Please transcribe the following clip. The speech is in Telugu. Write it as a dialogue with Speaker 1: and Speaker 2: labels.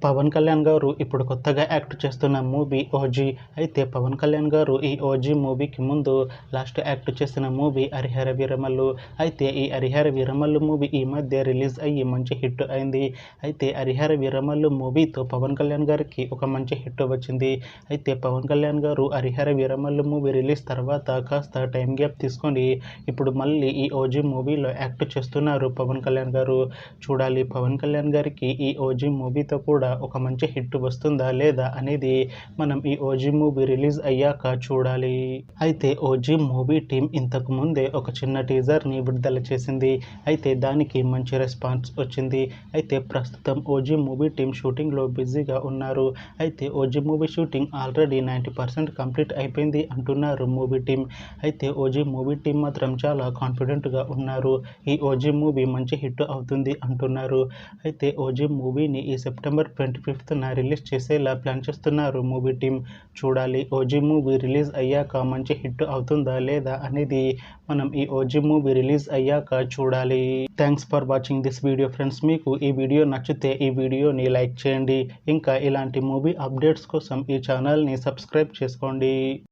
Speaker 1: పవన్ కళ్యాణ్ గారు ఇప్పుడు కొత్తగా యాక్ట్ చేస్తున్న మూవీ ఓజీ. అయితే పవన్ కళ్యాణ్ గారు ఈ ఓజీ మూవీకి ముందు లాస్ట్ యాక్ట్ చేసిన మూవీ హరిహర వీరమల్లు. అయితే ఈ హరిహర వీరమల్లు మూవీ ఈ మధ్య రిలీజ్ అయ్యి మంచి హిట్ అయింది. అయితే హరిహర వీరమల్లు మూవీతో పవన్ కళ్యాణ్ గారికి ఒక మంచి హిట్ వచ్చింది. అయితే పవన్ కళ్యాణ్ గారు హరిహర వీరమల్లు మూవీ రిలీజ్ తర్వాత కాస్త టైం గ్యాప్ తీసుకొని ఇప్పుడు మళ్ళీ ఈ ఓజీ మూవీలో యాక్ట్ చేస్తున్నారు పవన్ కళ్యాణ్ గారు. చూడాలి పవన్ కళ్యాణ్ గారికి ఈ ఓజీ మూవీతో కూడా ఒక మంచి హిట్ వస్తుందా లేదా అనేది మనం ఈ ఓజీ మూవీ రిలీజ్ అయ్యాక చూడాలి. అయితే ఓజీ మూవీ టీం ఇంతకు ముందే ఒక చిన్న టీజర్ని విడుదల చేసింది. అయితే దానికి మంచి రెస్పాన్స్ వచ్చింది. అయితే ప్రస్తుతం ఓజీ మూవీ టీం షూటింగ్లో బిజీగా ఉన్నారు. అయితే OG movie shooting already 90% complete అయిపోయింది అంటున్నారు మూవీ టీం. అయితే ఓజీ మూవీ టీం మాత్రం చాలా కాన్ఫిడెంట్గా ఉన్నారు. ఈ ఓజీ మూవీ మంచి హిట్ అవుతుంది అంటున్నారు. అయితే ఓజీ మూవీని ఈ సెప్టెంబర్ 25న రిలీజ్ చేసేలా ప్లాన్ చేస్తున్నారు మూవీ టీం. చూడాలి ఓజీ మూవీ రిలీజ్ అయ్యాక మంచి హిట్ అవుతుందా లేదా అనేది మనం ఈ ఓజీ మూవీ రిలీజ్ అయ్యాక చూడాలి. Thanks for watching this video friends. మీకు ఈ వీడియో నచ్చితే ఈ వీడియోని లైక్ చేయండి. ఇంకా ఇలాంటి మూవీ అప్డేట్స్ కోసం ఈ ఛానల్ని సబ్స్క్రైబ్ చేసుకోండి.